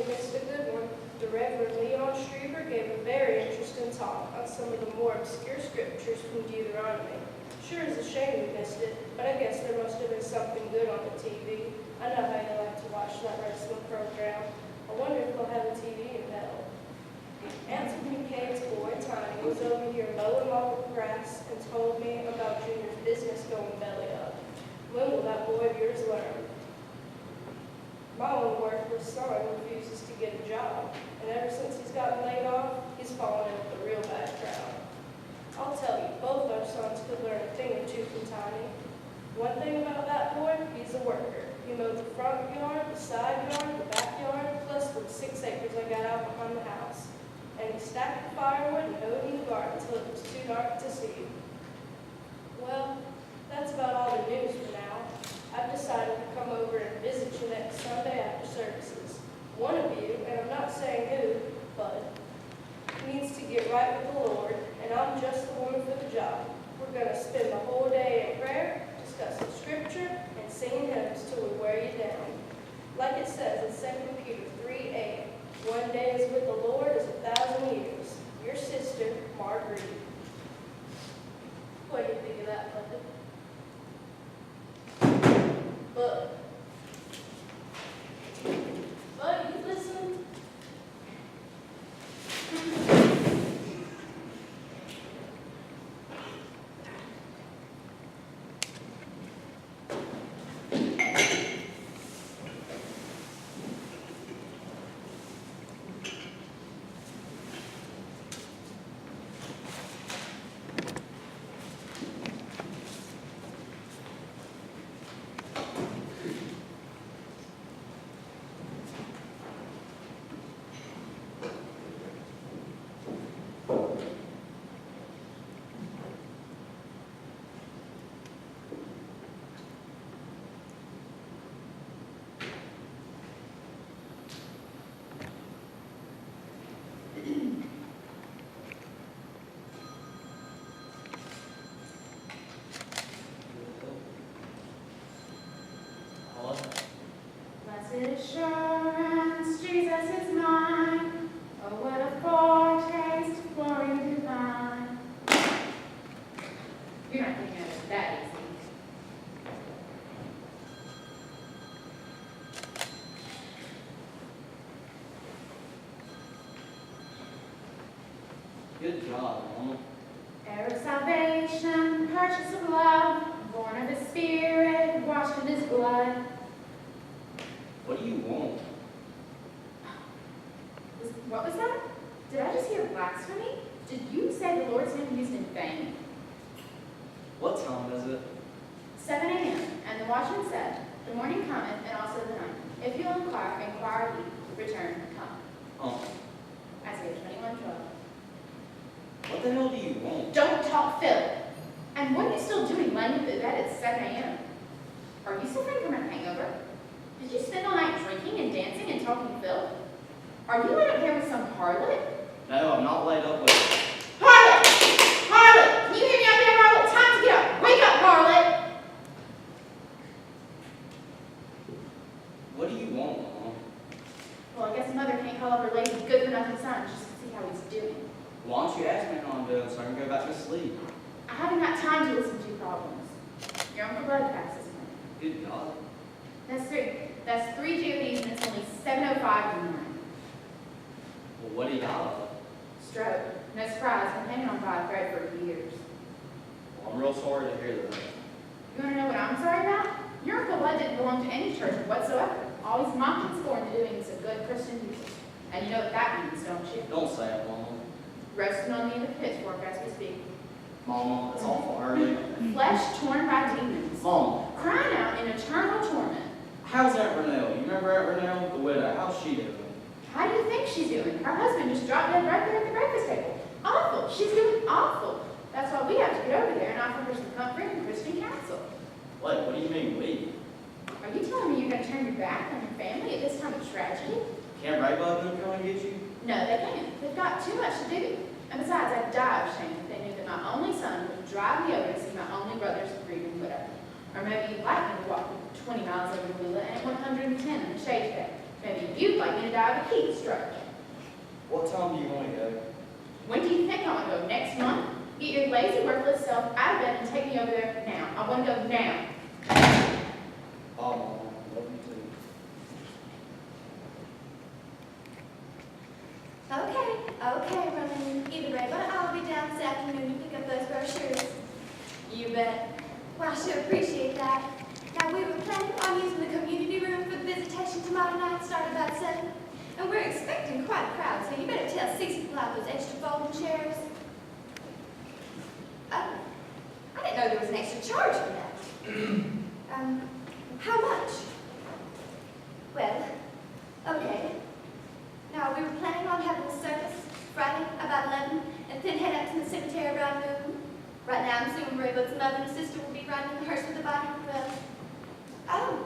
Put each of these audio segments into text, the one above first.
missed a good one. The Reverend Leon Strieber gave a very interesting talk on some of the more obscure scriptures from Deuteronomy. Sure is a shame we missed it, but I guess there must have been something good on the TV. I know how you like to watch that wrestling program. I wonder if they'll have a TV in hell. Anthony Kane's boy, Tiny, was over here mowing off the grass and told me about Junior's business going belly up. When will that boy of yours learn? My own worthless son refuses to get a job, and ever since he's gotten laid off, he's fallen in with a real bad crowd. I'll tell you, both our sons could learn a thing or two from Tiny. One thing about that boy, he's a worker. He mowed the front yard, the side yard, the backyard, plus the 6 acres I got out behind the house. And he stacked the firewood and hoed in the garden until it was too dark to see. Well, that's about all the news for now. I've decided to come over and visit you next Sunday after services. One of you, and I'm not saying who, but needs to get right with the Lord, and I'm just the woman for the job. We're going to spend the whole day in prayer, discussing scripture, and singing hymns till we wear you down. Like it says in 2 Peter 3:8, 1 day is with the Lord as 1,000 years. Your sister, Marguerite. What do you think of that, Bud? Bud, you listening? Assurance, Jesus is mine. Oh, what a foretaste of glory divine. You're not thinking of it that easy. Good job, Mama. Heir of salvation, purchase of love, born of his spirit, washed in his blood. What do you want? What was that? Did I just hear blasphemy? Did you say the Lord's name used in vain? What time is it? 7 a.m. And the watchman said, the morning cometh, and also the night. If you'll inquire ye, return, come. Isaiah 21:12. What the hell do you want? Don't talk filth. And what are you still doing laying in bed at 7 a.m.? Are you suffering from a hangover? Did you spend all night drinking and dancing and talking filth? Are you laid up here with some harlot? No, I'm not laid up with Harlot! Harlot! Can you hear me out there, harlot? Time to get up. Wake up, harlot! What do you want, Mama? Well, I guess a mother can't call up her lazy good-for-nothing son just to see how he's doing. Why don't you ask me how I'm doing so I can go back to sleep? I haven't got time to listen to your problems. Your Uncle Bud passes me. Good God. That's three. That's 3 GODs, and it's only 7:05 in the morning. Well, what do you got? Stroke. No surprise. Been hanging on by a thread for years. Well, I'm real sorry to hear that. You want to know what I'm sorry about? Your Uncle Bud didn't belong to any church whatsoever. Always mocked and scorned the doings of good Christian people. And you know what that means, don't you? Don't say it, Mama. Roasting on the end of the pitchfork as we speak. Mama, it's awful early. Flesh torn by demons. Mama, Crying out in eternal torment. how's Aunt Renelle? You remember Aunt Renelle? The widow. How's she doing? How do you think she's doing? Her husband just dropped dead right there at the breakfast table. Awful. She's doing awful. That's why we have to get over there and offer her some comfort and Christian counsel. What do you mean we? Are you telling me you're going to turn your back on your family at this time of tragedy? Can't Raybug come and get you? No, they can't. They've got too much to do. And besides, I'd die of shame if they knew that my only son would drive me over to see my only brother's grieving widow. Or maybe you'd like me to walk 20 miles over to Lula and 110 in the shade bay. Maybe you'd like me to die of a heat stroke. What time do you want to go? When do you think I want to go? Next month? Get your lazy, worthless self out of bed and take me over there now. I want to go now. Oh, Mom, love you too. Okay, Ronan. Either way, but I'll be down this afternoon to pick up those brochures. You bet. Well, I sure appreciate that. Now, we were planning on using the community room for the visitation tomorrow night, starting about 7. And we're expecting quite a crowd, so you better tell Cece to pull out those extra folding chairs. Oh, I didn't know there was an extra charge for that. How much? Well, okay. Now, we were planning on having a service Friday about 11, and then head up to the cemetery around noon. Right now, I'm assuming Raybud's mother and sister will be riding in the hearse with the body of the well. Oh.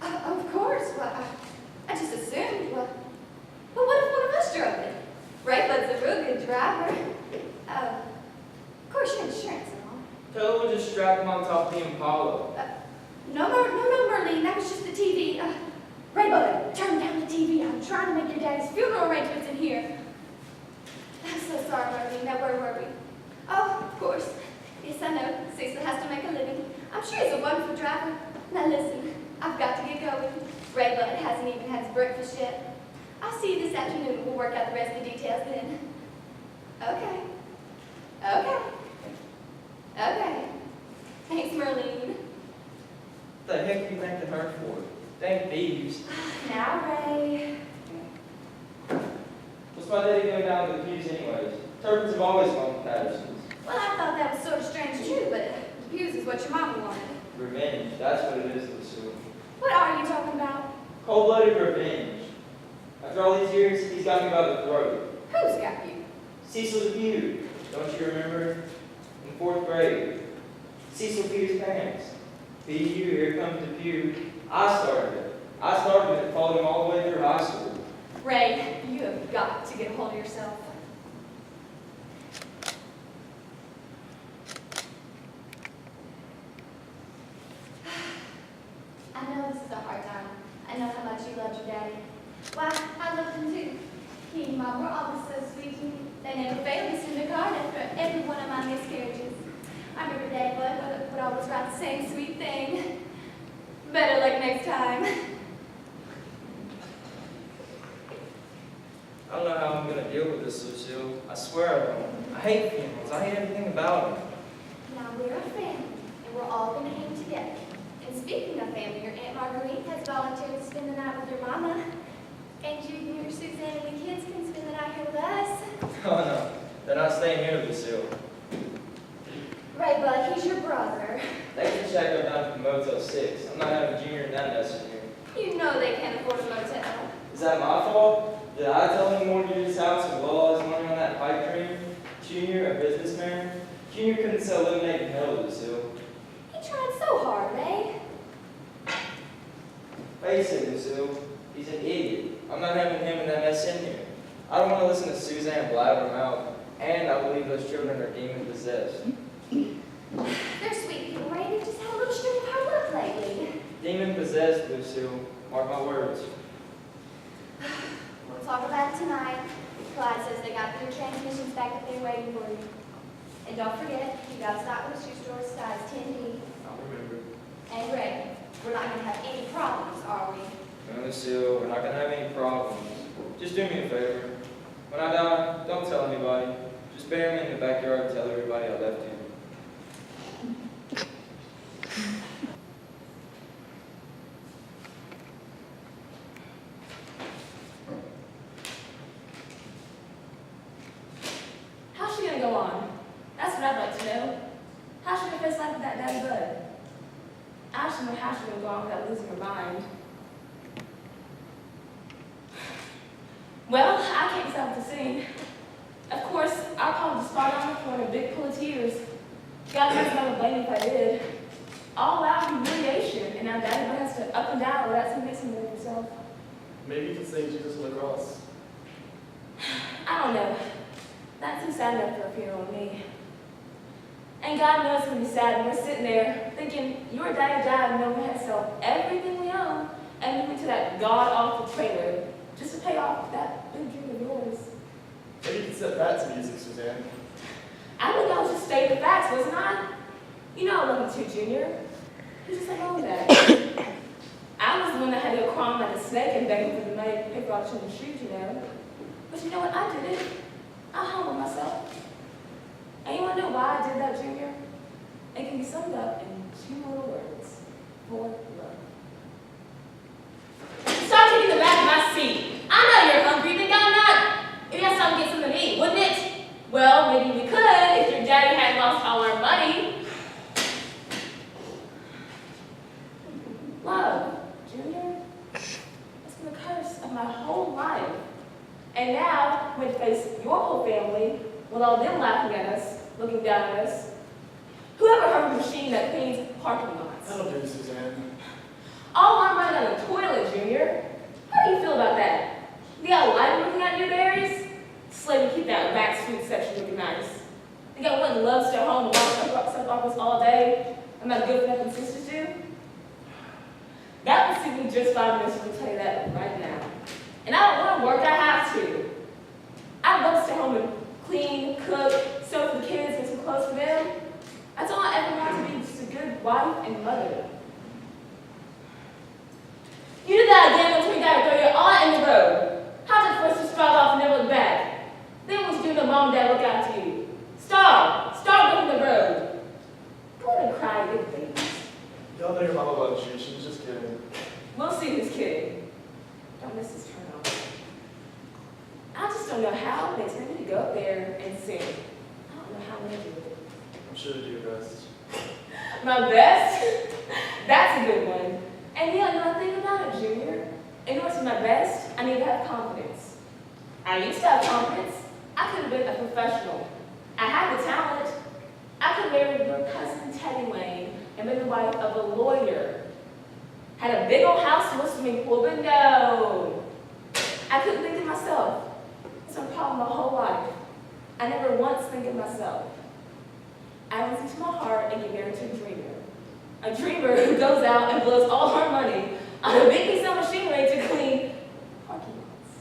Of course. Well, I just assumed. Well, what if one of us drove it? Raybud's a real good driver. Of course, your insurance and all. Tell her we'll just strap him on top of the Impala. No, Merlene, that was just the TV. Raybud, turn down the TV. I'm trying to make your daddy's funeral arrangements in here. I'm so sorry, Merlene. Now, where were we? Oh, of course. Yes, I know. Cecil has to make a living. I'm sure he's a wonderful driver. Now, listen, I've got to get going. Raybud hasn't even had his breakfast yet. I'll see you this afternoon. We'll work out the rest of the details then. Okay. Thanks, Merlene. What the heck are you thanking her for? Dang thieves. Now, Ray. What's my daddy going down to the pews anyways? Turbans have always gone with Patterson's. Well, I thought that was sort of strange too, but Hughes is what your mama wanted. Revenge, that's what it is, Lucille. What are you talking about? Cold-blooded revenge. After all these years, he's got me by the throat. Who's got you? Cecil Depew, don't you remember? In 4th grade. Cecil Pew's parents. PU, here comes Depew. I started it. and followed him all the way through high school. Ray, you have got to get a hold of yourself. I know this is a hard time. I know how much you loved your daddy. Why, I loved him too. He and Mom were always so sweet to me. They never failed to send a card after every one of my miscarriages. I remember Dad would always write the same sweet thing. Better luck next time. I don't know how I'm going to deal with this, Lucille. I swear I don't. I hate funerals. I hate everything about them. Now we're a family, and we're all going to hang together. And speaking of family, your Aunt Marguerite has volunteered to spend the night with your mama. And you and your Suzanne and the kids can spend the night here with us. Oh, no. They're not staying here, Lucille. Ray Bud, he's your brother. They can check her down to the Motel 6. I'm not having Junior and that mess in here. You know they can't afford a motel. Is that my fault? Did I tell him more to use his house and blow all his money on that pipe dream? Junior, a businessman? Junior couldn't sell lemonade in hell, Lucille. He tried so hard, Ray. Face it, Lucille. He's an idiot. I'm not having him and that mess in here. I don't want to listen to Suzanne blabber him out. And I believe those children are demon-possessed. They're sweet people, Ray. They've just had a little string of hard luck lately. Demon-possessed, Lucille. Mark my words. We'll talk about it tonight. Clyde says they got their transmissions back up there waiting for you. And don't forget, you got to stop with the shoe store size 10D. I'll remember. And Ray, we're not going to have any problems, are we? No, Lucille, we're not going to have any problems. Just do me a favor. When I die, don't tell anybody. Just bury me in the backyard and tell everybody I left you. How's she gonna go on? That's what I'd like to know. How's she gonna face life with that daddy bud? I should know how she's gonna go on without losing her mind. Well, I can't decide what to sing. Of course, I'll probably just fall down the floor in a big pool of tears. God knows I would blame me if I did. All out humiliation, and now daddy bud has to up and down without somebody to move himself. Maybe you can sing Jesus on the cross. I don't know. That seems sad enough for a funeral to me. And God knows when we're sad and we're sitting there thinking, your daddy died and no one had to sell everything we own and moving to that god-awful trailer just to pay off that big dream of yours. Maybe you can set that to music, Suzanne. I think I was just stating the facts, wasn't I? You know I love you too, Junior. You just let go of that. I was the one that had to go crawling like a snake and begging for the money to pay for all the children's shoes, you know. But you know what? I did it. I humbled myself. And you want to know why I did that, Junior? It can be summed up in 2 little words. For love. Stop taking the back of my seat. I know you're hungry, think I'm not. Maybe I'll stop and get something to eat, wouldn't it? Well, maybe we could if your daddy hadn't lost all our money. Love, Junior, it's been the curse of my whole life. And now, when we face your whole family, with all them laughing at us, looking down at us, whoever heard of a machine that cleans parking lots? That'll do, Suzanne. All I'm running on the toilet, Junior. How do you feel about that? You got a light looking at your berries? Slave to keep that Max food section looking nice. You got one that loves to stay home and walk stuff office all day. I'm not good for nothing sisters do. That would suit me just fine, Mister, to tell you that right now. And I don't want to work, I have to. I love to stay home and clean, cook, sew for the kids, get some clothes for them. That's all I ever want to be, just a good wife and mother. You did that again until you got to throw your aunt in the road. How's it first to strike off and never look back? Then what you do when mom and dad look out to you? Starve looking the road. Go ahead and cry, big baby. Y'all know your mama loves you. She was just kidding. We'll see who's kidding. Don't miss this turn off. I just don't know how they expect me to go up there and sing. I don't know how I'm going to do it. I'm sure to do your best. My best? That's a good one. And yeah, you know, think about it, Junior. In order to be my best, I need to have confidence. I used to have confidence. I could have been a professional. I had the talent. I could have married your cousin Teddy Wayne and been the wife of a lawyer. Had a big old house with a swimming pool, but no. I couldn't think of myself. It's a problem my whole life. I never once think of myself. I listen to my heart and get married to a dreamer. A dreamer who goes out and blows all her money on a big piece of machinery to clean parking lots.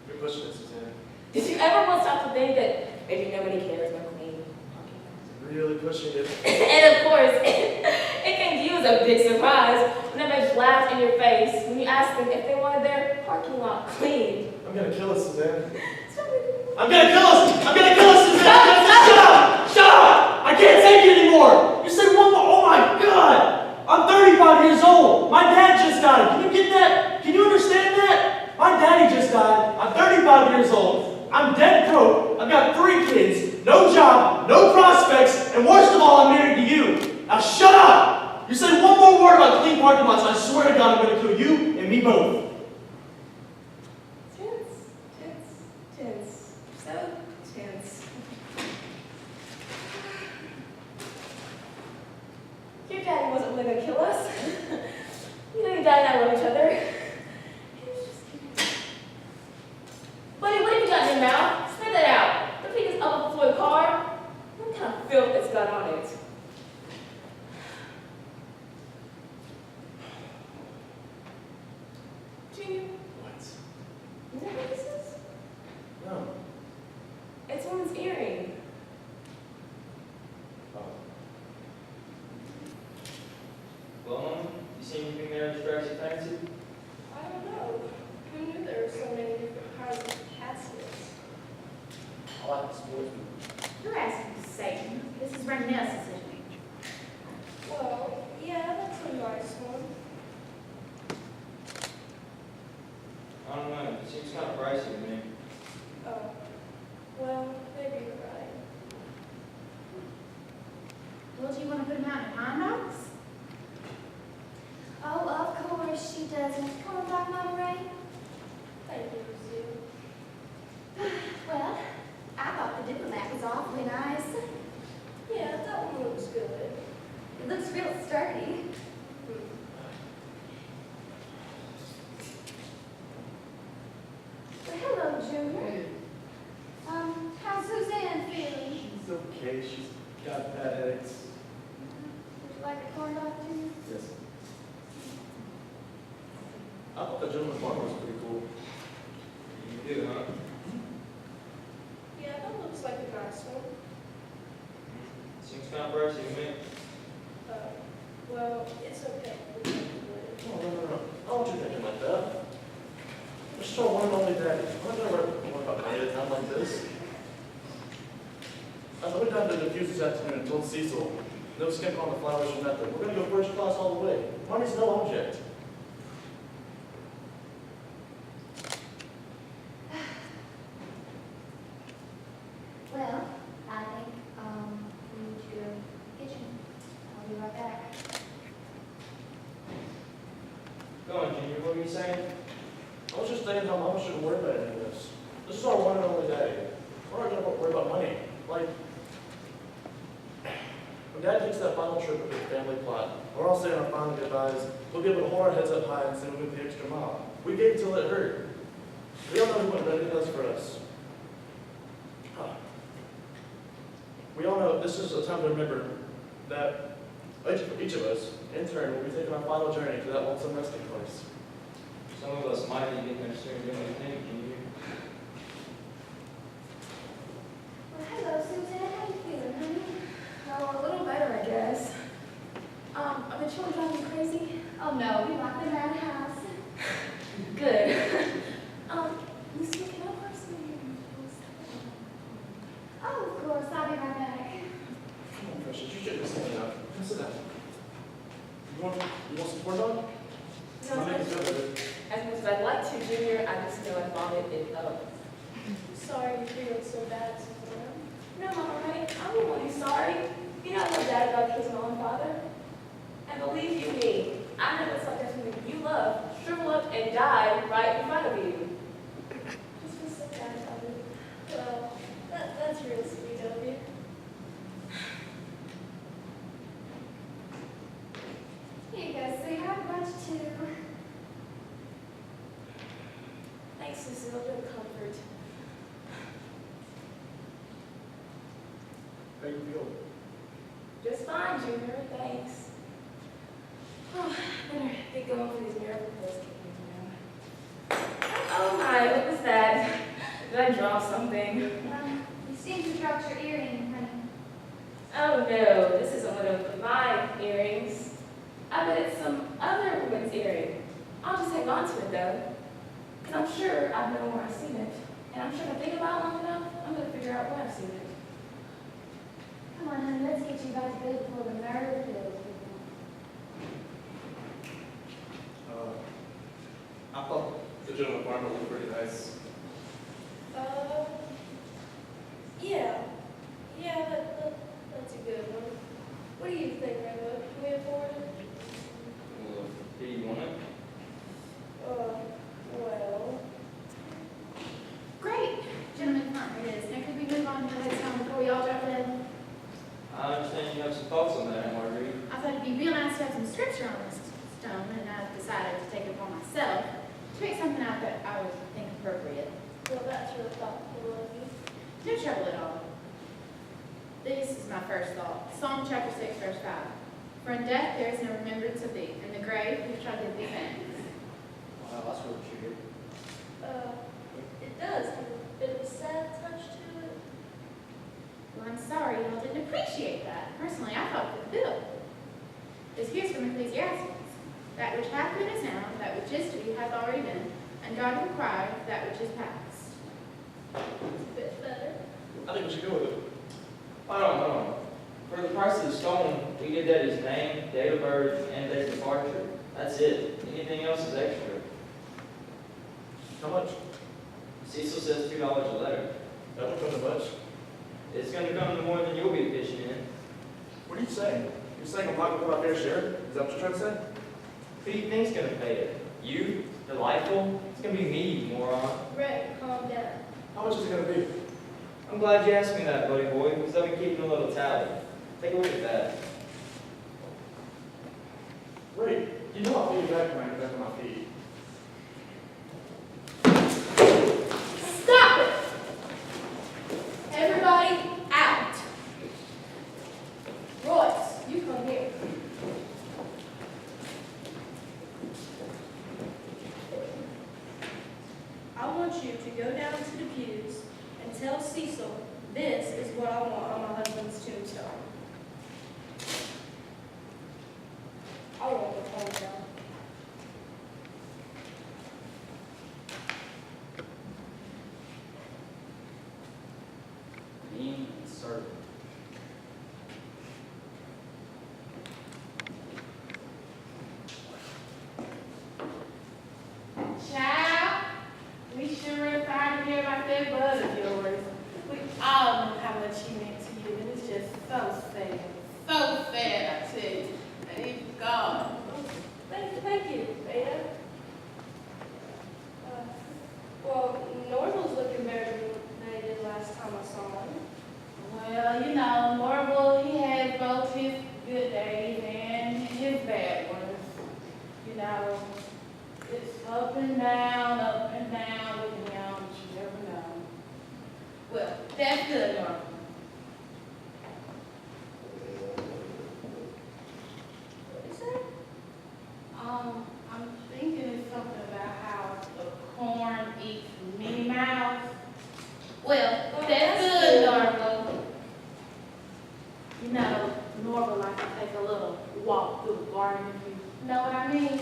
You're pushing it, Suzanne. Did you ever once stop to think that maybe nobody cares about clean parking lots? Really pushing it. And of course, it came to you as a big surprise when I just laughed in your face when you asked them if they wanted their parking lot cleaned. I'm gonna kill us, Suzanne. So we- I'm gonna kill us! I'm gonna kill us, Suzanne! Shut up! Shut up! I can't take it anymore! You said one more. Oh my God! I'm 35 years old. My dad just died. Can you get that? Can you understand that? My daddy just died. I'm 35 years old. I'm dead broke. I've got 3 kids, no job, no prospects, and worst of all, I'm married to you. Now shut up! You say one more word about clean parking lots, I swear to God I'm gonna kill you and me both. Tense. So tense. Your daddy wasn't really gonna kill us. You know your dad and I love each other. He was just kidding. Buddy, what have you got in your mouth? Spit that out. The thing is up before the car. What kind of filth it's got on it? Junior, What? you know what this is? No. It's a woman's earring. Oh. Well, Mom, you seem to be married to Tracy Fancy. I don't know. Who knew there were so many different kinds of caskets? I like the sportsman. You're asking Satan. This is Ragnell's decision. Well, yeah, that's a nice one. I don't know, it seems kind of pricey to me. Oh, well, maybe you're right. Well, do you want to put him out in a pine box? Oh, of course she doesn't. Come on, Doc Monterey. Thank you, Sue. Well, I thought the diplomat was awfully nice. Yeah, that one looks good. It looks real sturdy. Well, hello, Junior. How's Suzanne feeling? She's okay. She's got bad headaches. Would you like a corn dog, Junior? Yes. I thought the gentleman farmer was pretty cool. You do, huh? Yeah, that looks like a nice one. Seems kind of pricey to me. Well, it's okay. We can do it. Oh, no. I don't want you thinking like that. Just show one and only daddy. I'm not gonna worry about money at a time like this. I went down to the diffuse this afternoon and told Cecil, no skimping on the flowers or nothing. We're gonna go first class all the way. Money's no object. Well, I think, we need to go to the kitchen. I'll be right back. Go on, Junior, what were you saying? I was just thinking how Mama shouldn't worry about any of this. This is our one and only day. We're not gonna worry about money. Like, when Dad takes that final trip with his family plot, we're all saying our final goodbyes, we'll be able to hold our heads up high and say we went the extra mile. We gave till it hurt. We all know he went everything else for us. We all know this is a time to remember that each of us, in turn, will be taking our final journey to that lonesome resting place. Some of us might be getting there sooner than we think, Junior. Well, hello, Suzanne. How you feeling, honey? Oh, a little better, I guess. Are the children driving you crazy? Oh, no, we locked them out of the house. Good. Lucy, can I borrow some of your Oh, of course. I'll be right back. Come on, Precious, you shouldn't be standing up. Come sit down. You want some corn dog? No, My name's Joseph. as much as I'd like to, Junior, I just know I vomited it up. Sorry you're feeling so bad, Susanna. No, I'm all right. I won't want you sorry. You know I love Dad about his own father. And believe you me, I know it's like that when you love, shrivel up and die right in front of you. Just feel so bad about it. Well, that's real sweet of you. Here you go, sweetheart. Lunch too. Thanks, Susie. A little bit of comfort. How you feel? Just fine, Junior. Thanks. Oh, better get going for these miracle pills kicking in. Oh my, what was that? Did I drop something? You seem to have dropped your earring, honey. Oh no, this isn't one of my earrings. I bet it's some other woman's earring. I'll just hang on to it though. Because I'm sure I've known where I've seen it. And I'm sure if I think about it long enough, I'm going to figure out where I've seen it. Come on, honey. Let's get you back to bed before the murder pills. I thought the gentleman farmer looked pretty nice. Yeah. Yeah, that's a good one. What do you think, Rainbow? Can we afford it? Well, do you want it? Well, Great. Gentlemen, farmer it is. Now could we move on to the next one before we all drop in? I understand you have some thoughts on that, Marguerite. I thought it'd be real nice to have some scripture on this stone, and I decided to take it upon myself to make something out that I would think appropriate. well, that's really thoughtful of you. No trouble at all. This is my first thought. Psalm chapter 6, verse 5. For in death there is no remembrance of thee, in the grave we shall give thee thanks. Wow, that's really cute. It does have a bit of a sad touch to it. Well, I'm sorry y'all didn't appreciate that. Personally, I thought it was Bill. This here's from Ecclesiastes. That which hath been is now, that which is to be hath already been, and God will cry that which is past. It's a bit better. I think we should go with it. Hold on. For the price of the stone, we did that his name, date of birth, and date of departure. That's it. Anything else is extra. How much? Cecil says $2 a letter. That won't come to much. It's going to come to more than you'll be pitching in. What are you saying? You're saying I'm not going to put my fair share? Is that what you're trying to say? Who do you think's going to pay it? You? Delightful? It's going to be me, you moron. Brett, calm down. How much is it going to be? I'm glad you asked me that, buddy boy, because I've been keeping a little tally. Take a look at that. Wait, you know I'll pay you back when I get back on my feet. Stop it! Everybody out. Royce, you come here. go down to the pews and tell Cecil this is what I want on my husband's tombstone. I want the phone down. Insert. Child, we sure are sorry to hear about that bud of yours. We all know how much he meant to you, and it's just so sad. So sad, I tell you, that he's gone. Thank you, Beta. Well, Norval's looking better than he did last time I saw him. Well, you know, Norval, he has both his good days and his bad ones. You know, it's up and down with him, but you never know. Well, that's good, Norval. What is that? I'm thinking it's something about how the corn eats Minnie Mouse. Well, that's good, Norval. You know, Norval likes to take a little walk through the garden, if you know what I mean.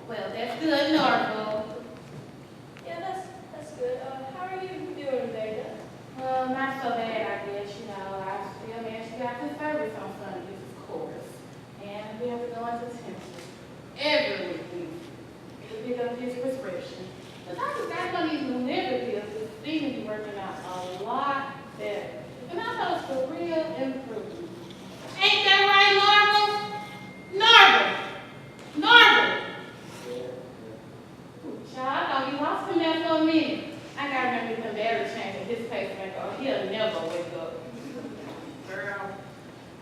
Well, that's good, Norval. Yeah, that's good. How are you doing, Beta? Well, not so bad, I guess, you know. I still managed to get out to service on Sundays, of course. And we have to go into temple every week to pick up his prescription. The doctor got one of these new liver pills that seem to be working out a lot better. And I know it's a real improvement. Ain't that right, Norval? Norval! Child, I thought you lost him there for a minute. I gotta remember him barely changing his pacemaker or he'll never wake up. Girl,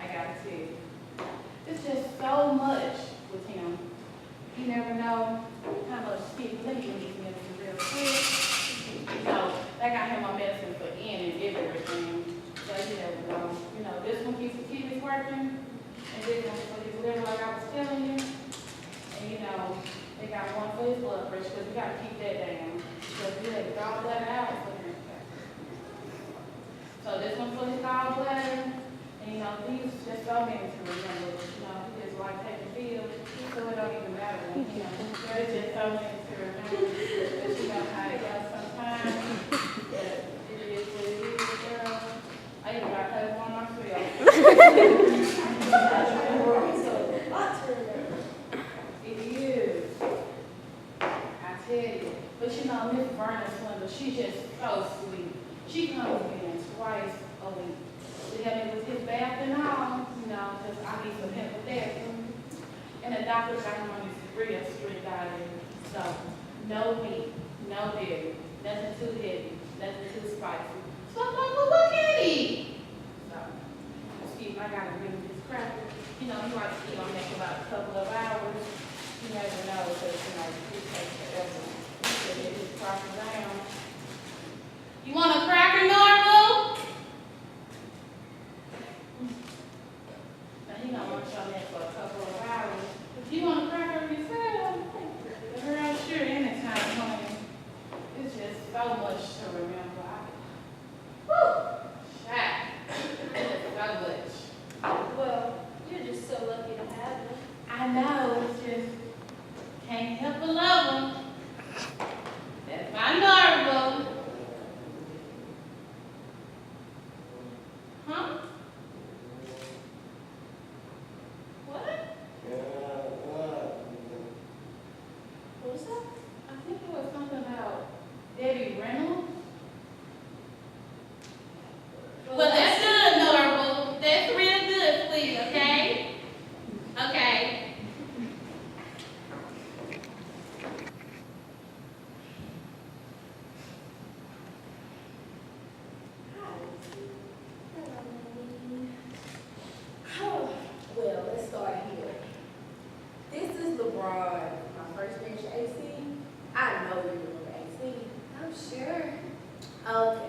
I gotta tell you, it's just so much with him. You never know how much people let me give these medicine real quick. So they got him on medicine for in and everything. So you never know. You know, this one keeps the kidneys working, and this one for his liver, like I was telling you. And you know, they got one for his blood pressure, because we gotta keep that down. Because we had gallbladder out for him. So this one for his gallbladder, and you know, these just so many to remember. You know, he just like taking pills, so it don't even matter. You know, there's just so many to remember. But you know how it goes sometimes. But it is what it is, girl. I even got to one myself. So, lots to remember. It is. I tell you. But you know, Miss Verna Swindle, she's just so sweet. She comes in twice a week to help me with his bath and all, you know, because I need some help with that. And the doctor got him on this real strict diet. So, no meat, no dairy, nothing too heavy, nothing too spicy. So I'm like, well, what can he eat? So, excuse me, I gotta bring this cracker. You know, he likes to eat on that for about a couple of hours. You never know, because, you know, it takes forever to get his cracker down. You want a cracker, Norval? Now, he don't want you on that for a couple of hours. If you want a cracker yourself, girl, sure, anytime, honey. It's just so much to remember. Shot. So much. Well, you're just so lucky to have him. I know, it's just, can't help but love him. That's my Norval. Huh? What? What was that? I think it was something about Debbie Reynolds. Well, that's good, Norval. That's real good, please, okay? Okay. Oh, well, let's start here. This is LeBron, my first bench AC. I know you remember AC. I'm sure. Okay.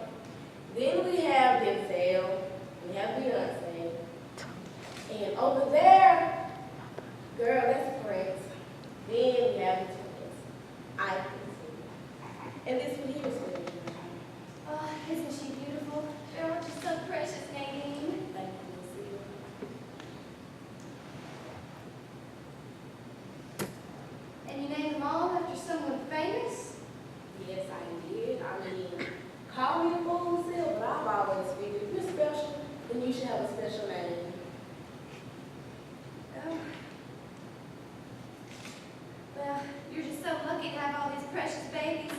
Then we have Denzel. We have Beyonce. And over there, girl, that's Prince. Then we have the twins. I can see. And this one here is for you. Oh, isn't she beautiful? Oh, she's so precious, Nadine. Thank you, Lucille. And you named them all after someone famous? Yes, I did. I mean, call me a fool, Lucille, but I've always figured if you're special, then you should have a special name. Oh. Well, you're just so lucky to have all these precious babies.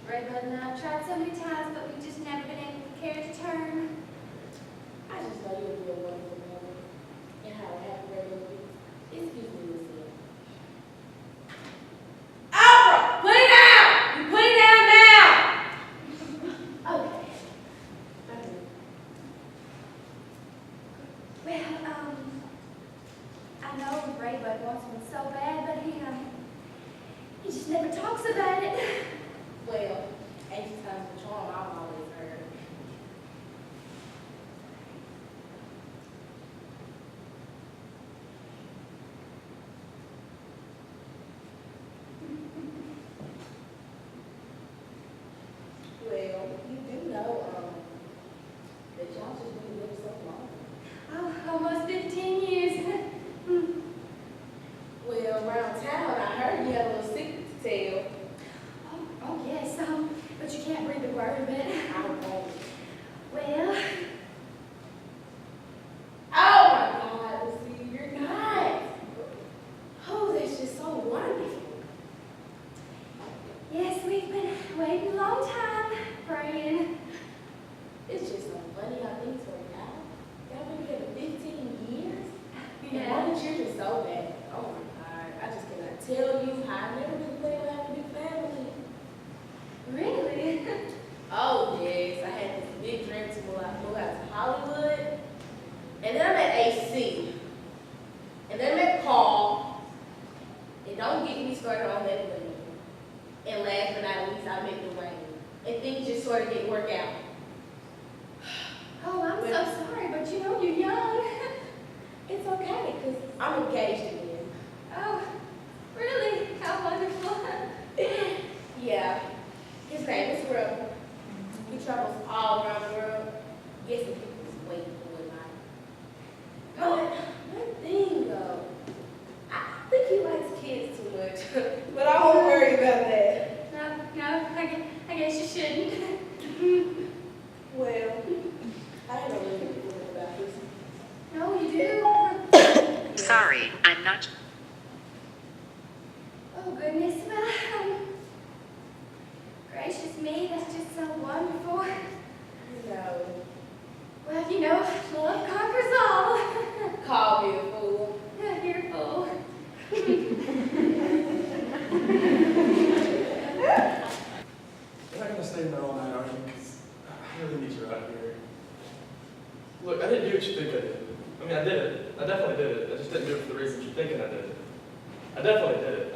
Raybud and I have tried so many times, but we've just never been able to carry to term. I just know you'll be a wonderful mother and how happy we're going to be. Excuse me, Lucille. Oprah, put it down! You put it down now! Okay. Well, I know Raybud wants one so bad, but he just never talks about it. Well, anxious times for charm, I've always heard. Well, you do know, that y'all just been together so long. Oh, almost 15 years. Well, around town, I heard you had a little secret to tell. Oh, yes, but you can't breathe a word of it. I won't. Well, Oh my God, Lucy, you're not. Oh, that's just so wonderful. yes, we've been waiting a long time, praying. It's just so funny how things work out. Y'all been together 15 years? And Yeah. all the children so bad. Oh my God, I just cannot tell you how I never really thought I would have a big family. Really? Oh yes, I had this big dream to move out to Hollywood. And then I met AC. And then I met Paul. And don't get me started on that woman. And last but not least, I met Dwayne. And things just sort of didn't work out. Oh, I'm so sorry, but you know you're young. It's okay, because I'm engaged again. Oh, really? How wonderful. Yeah. His name is Rebel. He travels all around the world. Yes, and people just waiting for him. But one thing though, I think he likes kids too much. But I won't worry about that. No, I guess you shouldn't. Well, I don't really think about this. No, you do. Sorry, I'm not. Oh, goodness. Well, gracious me, that's just so wonderful. No. Well, you know, love conquers all. Call me a fool. You're a fool. You're not gonna stay in there all night, are you? Because I really need you out here. Look, I didn't do what you think I did. I mean, I did it. I definitely did it. I just didn't do it for the reasons you're thinking I did it. I definitely did it.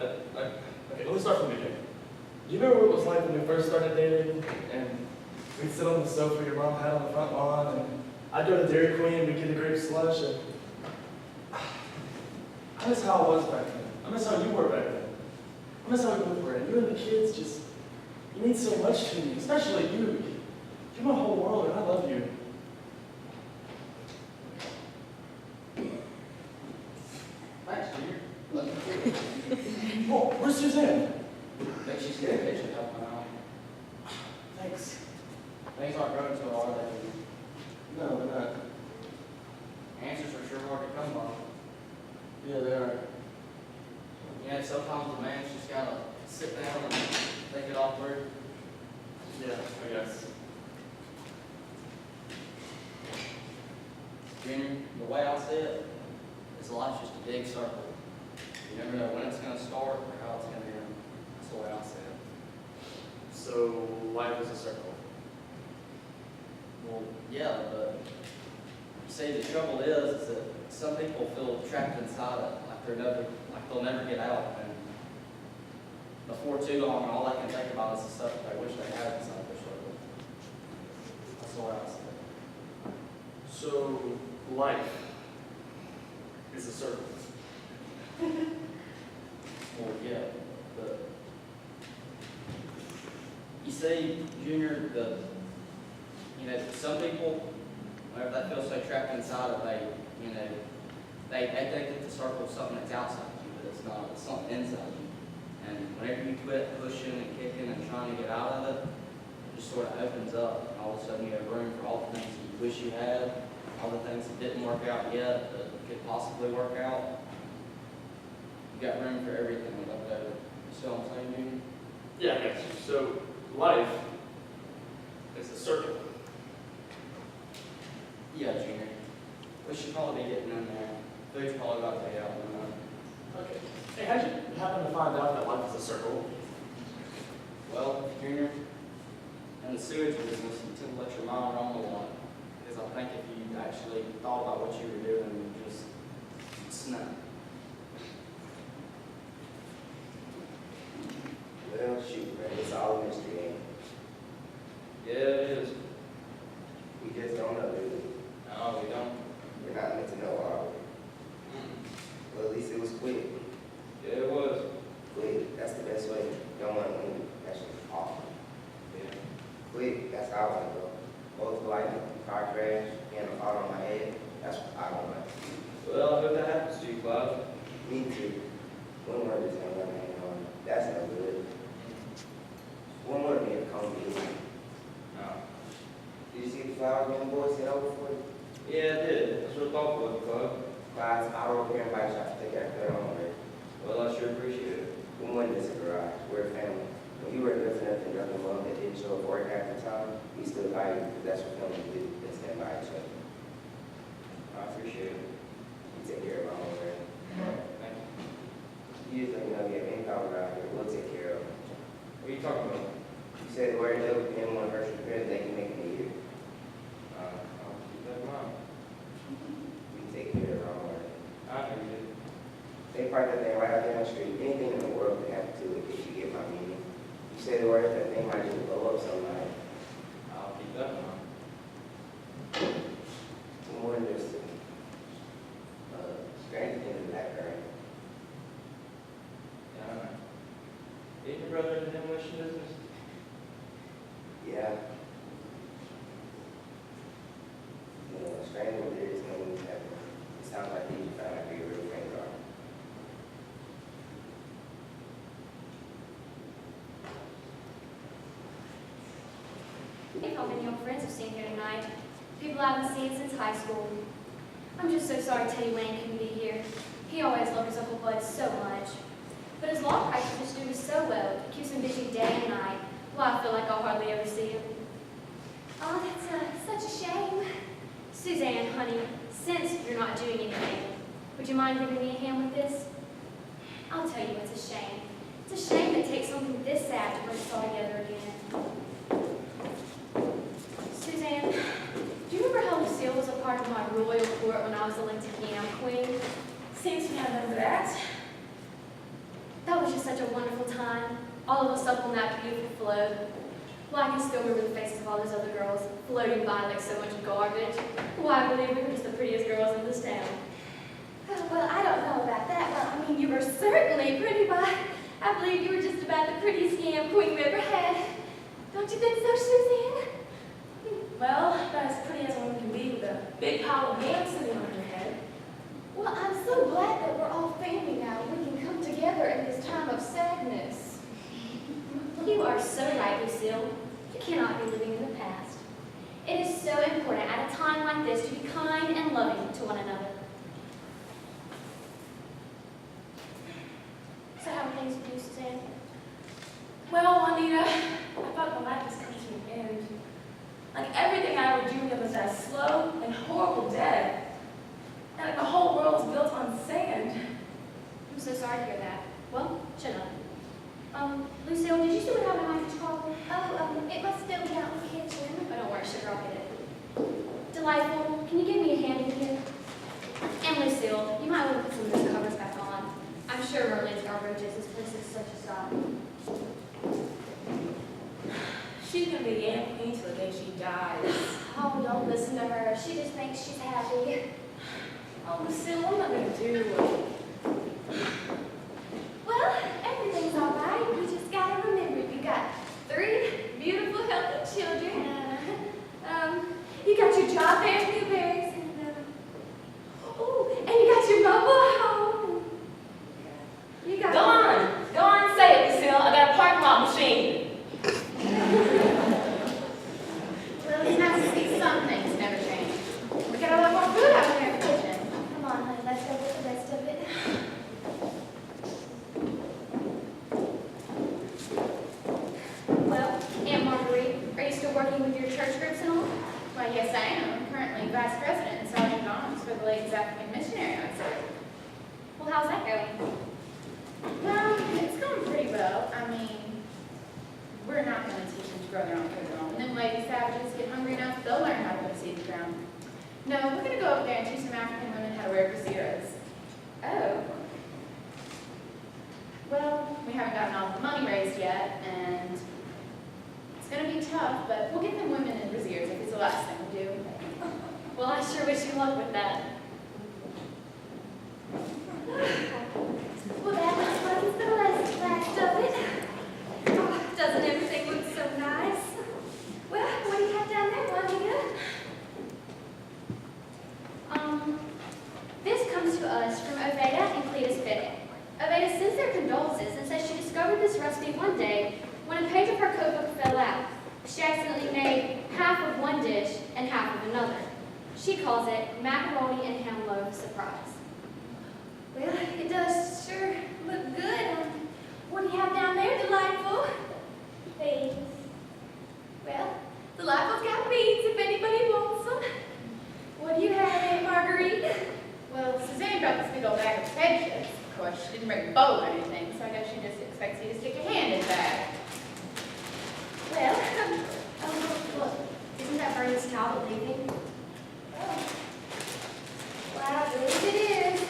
Okay, let me start from the beginning. Do you remember what it was like when we first started dating? And we'd sit on the sofa your mom had on the front lawn, and I'd go to Dairy Queen, we'd get a grape slush, and I miss how I was back then. I miss how you were back then. I miss how we both were. And you and the kids just, you mean so much to me, especially you. You're my whole world, and I love you. Thanks, Junior. Oh, where's Suzanne? Think she's getting a kitchen help now. Thanks. Things aren't going so hard that we, No, they're not. answers are sure hard to come by. Yeah, they are. You know, sometimes a man's just gotta sit down and think it all through. Yeah, I guess. Junior, the way I see it, is life's just a big circle. You never know when it's gonna start or how it's gonna end. That's the way I see it. So, life is a circle. Well, yeah, but you see, the trouble is that some people feel trapped inside it, like they'll never get out. And before too long, all they can think about is the stuff that they wish they had inside their circle. That's the way I see it. So, life is a circle. Well, yeah, but You see, Junior, some people, whenever they feel so trapped inside of they think the circle of something that's outside you, but it's not. It's something inside you. And whenever you quit pushing and kicking and trying to get out of it, it just sort of opens up, and all of a sudden you have room for all the things that you wish you had, all the things that didn't work out yet, but could possibly work out. You got room for everything left over. You see what I'm saying, Junior? Yeah, I got you. So, life is a circle. Yeah, Junior. We should probably be getting in there. Food's probably about to be out in a minute. Okay. Hey, how'd you happen to find out that life is a circle? Well, Junior, in the sewage business, you tend to let your mind roam a lot. Because I think if you actually thought about what you were doing, you'd just snap. Well, shoot, man, it's all a mystery, ain't it? Yeah, it is. We just don't know, do we? No, we don't. We're not meant to know, are we? Well, at least it was quick. Yeah, it was. Quick, that's the best way. Don't want to win. That's just awful. Yeah. Quick, that's how I want to go. Both lightning, car crash, and a fall on my head. That's what I don't like. Well, I hope that happens to you, Clive. Me too. One word is going to hang on. That's no good. One word being convenient. No. Did you see the flowers young boy sent over for you? Yeah, I did. That's what I thought was, Clive. Clyde's auto repair and bike shop to take care of their own way. Well, I sure appreciate it. We wanted this a garage. We're a family. When you were good for nothing, nothing wrong that didn't show up for work half the time, we stood by you because that's what families do. They stand by each other. I appreciate it. We take care of our own way. Thank you. You just let me know if you have any power around here. We'll take care of it. What are you talking about? You said the word that with him on first repairs they can make in a year. I'll keep that in mind. We take care of our own way. I know you did. They parked that thing right out there on the street. Anything in the world could happen to it if you get my meaning. You said the word that thing might just blow up somebody. I'll keep that in mind. More than just strange thing in the background. Yeah, I know. Isn't your brother in the demolition business? Yeah. You know, strange what there is no news happening. It sounds like he found out who your real friends are. Hey, how many old friends have seen here tonight? People I haven't seen since high school. I'm just so sorry Teddy Wayne couldn't be here. He always loved his Uncle Bud so much. But his law practice is doing so well, it keeps him busy day and night. Well, I feel like I'll hardly ever see him. Oh, that's such a shame. Suzanne, honey, since you're not doing anything, would you mind giving me a hand with this? I'll tell you it's a shame. It's a shame it takes something this sad to bring us all together again. Suzanne, do you remember how Lucille was a part of my royal court when I was elected Yam Queen? Seems to me I remember that. That was just such a wonderful time. All of us up on that beautiful float. Well, I can still remember the faces of all those other girls floating by like so much garbage. Why, I believe we were just the prettiest girls in this town. Oh, well, I don't know about that. Well, I mean, you were certainly pretty, but I believe you were just about the prettiest Yam Queen we ever had. Don't you think so, Suzanne? Well, about as pretty as one can be with a big pile of yams sitting on her head. Well, I'm so glad that we're all family now. We can come together in this time of sadness. You are so right, Lucille. You cannot be living in the past. It is so important at a time like this to be kind and loving to one another. So how are things with you, Suzanne? Well, Juanita, I thought my life was coming to an end. Like everything I ever dreamed of was that slow and horrible death. And like the whole world was built on sand. I'm so sorry to hear that. Well, shut up. Lucille, did you see what happened in my trouble? Oh, it must still be out in the kitchen. Oh, don't worry, sugar, I'll get it. Delightful, can you give me a hand in here? And Lucille, you might want to put some of those covers back on. I'm sure Merlin's got roaches. This place is such a stop. She's gonna be a Yam Queen till the day she dies. Oh, don't listen to her. She just thinks she's happy. Oh, Lucille, what am I gonna do? Well, everything's all right. We just gotta remember you got 3 second missionary, I'd say. Well, how's that going? Well, it's going pretty well. I mean, we're not going to teach them to grow their own food at home. And then lady savages get hungry enough, they'll learn how to put seed in the ground. No, we're going to go over there and teach some African women how to wear brasieras. Oh, Well, we haven't gotten all the money raised yet, and it's going to be tough, but we'll get them women in brasiers if it's the last thing we do. well, I sure wish you luck with that. Well, that looks like it's the last of it. Oh, doesn't everything look so nice? Well, what do you have down there, Juanita? This comes to us from Oveda and Cletus Bennett. Oveda sends their condolences and says she discovered this recipe one day when a page of her cookbook fell out. She accidentally made half of one dish and half of another. She calls it macaroni and ham loaf surprise. Well, it does sure look good. What do you have down there, Delightful? Beans. Well, Delightful's got beans if anybody wants them. What do you have, Aunt Marguerite? Well, Suzanne brought this big old bag of potatoes. Of course, she didn't bring a bowl or anything, so I guess she just expects you to stick your hand in the bag. Well, Look, isn't that Bernice Talbot leaving? well, I believe it is.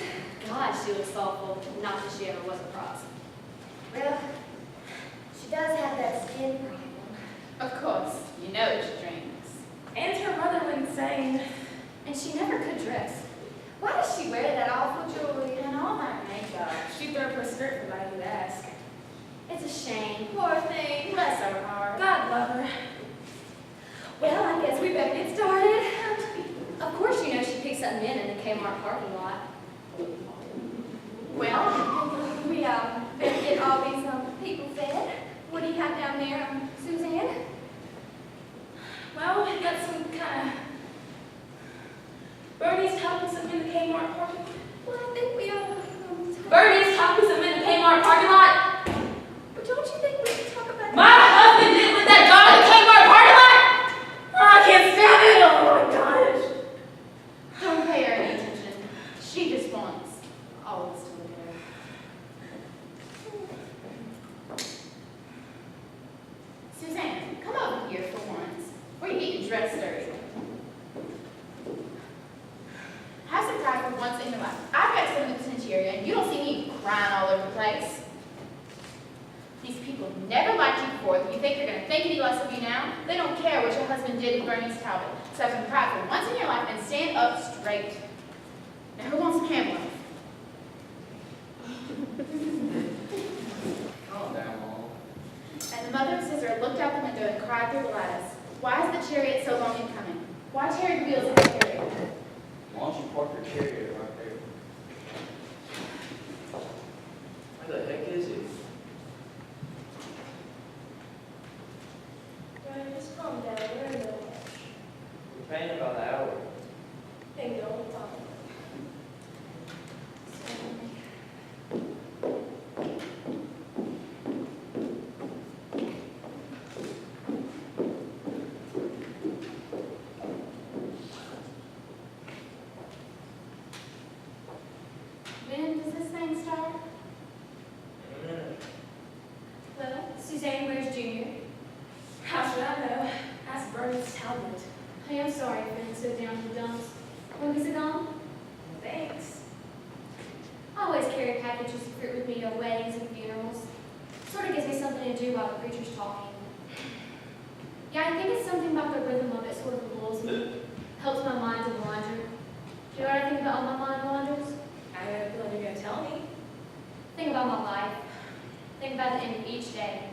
God, she looks awful. Not that she ever was a cross. Well, she does have that skin problem. Of course, you know that she drinks. And her mother went insane. And she never could dress. Why does she wear that awful jewelry? And all that makeup. She'd throw up her skirt for anybody who'd ask. It's a shame. Poor thing. Bless her heart. God love her. Well, I guess we better get started. Of course you know she picks up men in the Kmart parking lot. Well, we better get all these people fed. What do you have down there, Suzanne? Well, we got some kind of Bernie's helping some in the Kmart parking lot. Well, I think we all. Bernie's helping some in the Kmart parking lot. But don't you think we should talk about My husband did with that dog in the Kmart parking lot. Oh, I can't stand it. Oh my gosh. Don't pay her any attention. She just wants all this to look at her. Suzanne, come over here for once. Before you get your dress dirty. Have some pride for once in your life. I've got to go to the penitentiary and you don't see me crying all over the place. These people never liked you before. Do you think they're going to think any less of you now? They don't care what your husband did with Bernice Talbot. So have some pride for once in your life and stand up straight. Now who wants some ham loaf? Calm down, Mom. And the mother and sister looked out the window and cried through the lattice. Why is the chariot so long in coming? Why tear the wheels of the chariot? Why don't you park your chariot right there? Where the heck is it? Brian, just calm down. We're in the middle of lunch. We're paying about an hour. Bingo, fine. When does this thing start? In a minute. Well, Suzanne, where's Junior? How should I know? Ask Bernie's Talbot. Hey, I'm sorry for being so down in the dumps. When was it gone? Thanks. I always carry packages of fruit with me to weddings and funerals. Sort of gives me something to do while the preacher's talking. Yeah, I think it's something about the rhythm of it sort of lulls me. Helps my mind to wander. Do you know what I think about when my mind wanders? I have a feeling you're going to tell me. Think about my life. Think about the end of each day.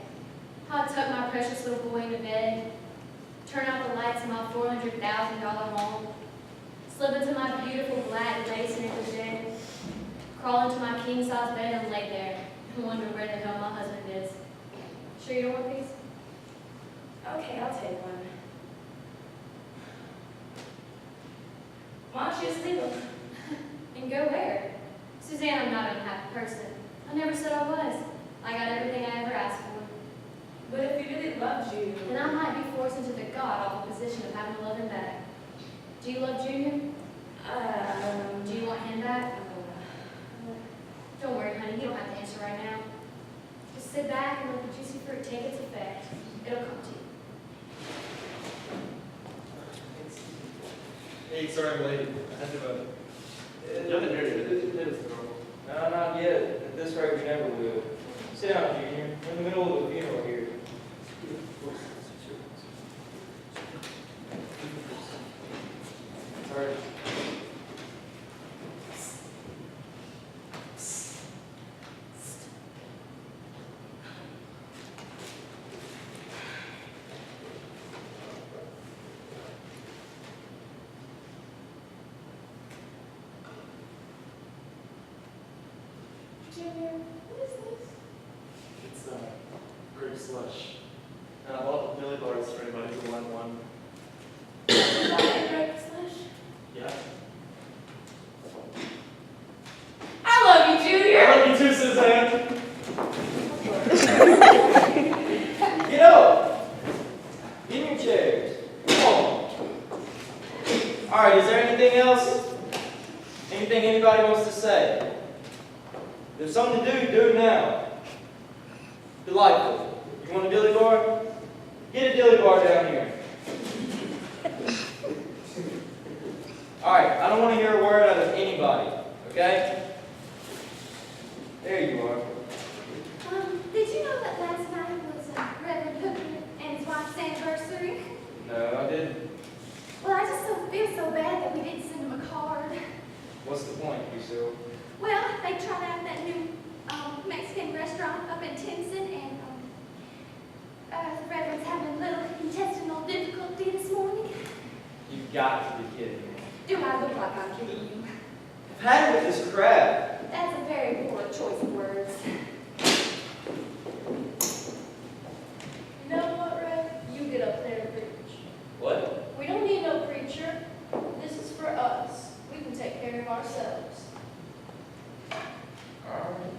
How I tuck my precious little boy into bed, turn out the lights in my $400,000 home, slip into my beautiful black lace negligee, crawl into my king-size bed and lay there and wonder where the hell my husband is. Sure you don't want these? Okay, I'll take one. Why don't you just leave them? And go where? Suzanne, I'm not an unhappy person. I never said I was. I got everything I ever asked for. But if he really loves you, Then I might be forced into the god-awful position of having to love him back. Do you love Junior? Do you want him back? Don't worry, honey, you don't have to answer right now. Just sit back and let the juicy fruit take its effect. It'll come to you. Hey, sorry I'm late. I had to vote. Nothing here. No, not yet. At this rate, we never will. Sit down, Junior. We're in the middle of a funeral here. Sorry. Junior, what is this? It's grape slush. And I bought Millie bars for anybody who wanted one. Is that a grape slush? Yeah. I love you, Junior. I love you too, Suzanne. Get up! Get in your chairs. Come on. All right, is there anything else? Anything anybody wants to say? If there's something to do, do it now. Delightful. You want a dilly bar? Get a dilly bar down here. All right, I don't want to hear a word out of anybody, okay? There you are. Did you know that last night was Reverend Hooker and his wife's anniversary? No, I didn't. Well, I just feel so bad that we didn't send them a card. What's the point, Lucille? Well, they tried out that new Mexican restaurant up in Timpson, and the Reverend's having a little intestinal difficulty this morning. You've got to be kidding me. Do I look like I'm kidding you? I've had it with this crap. That's a very poor choice of words. You know what, Rev? You get up there and preach. What? We don't need no preacher. This is for us. We can take care of ourselves. All right.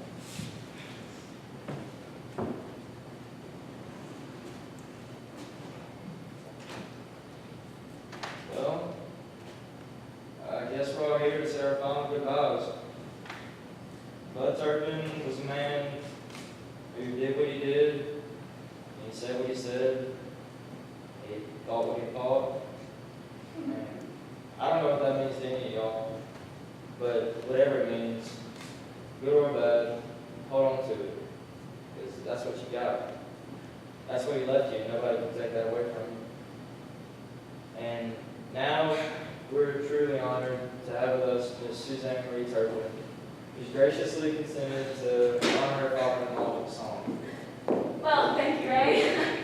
Well, I guess we're all here to say our final goodbyes. Bud Turpin was a man who did what he did, and he said what he said, he thought what he thought. And I don't know what that means to any of y'all, but whatever it means, good or bad, hold on to it, because that's what you got. That's what he left you, nobody can take that away from you. And now, we're truly honored to have with us Ms. Suzanne Marie Turpin, who's graciously consented to honor her father-in-law with a song. Well, thank you, Ray.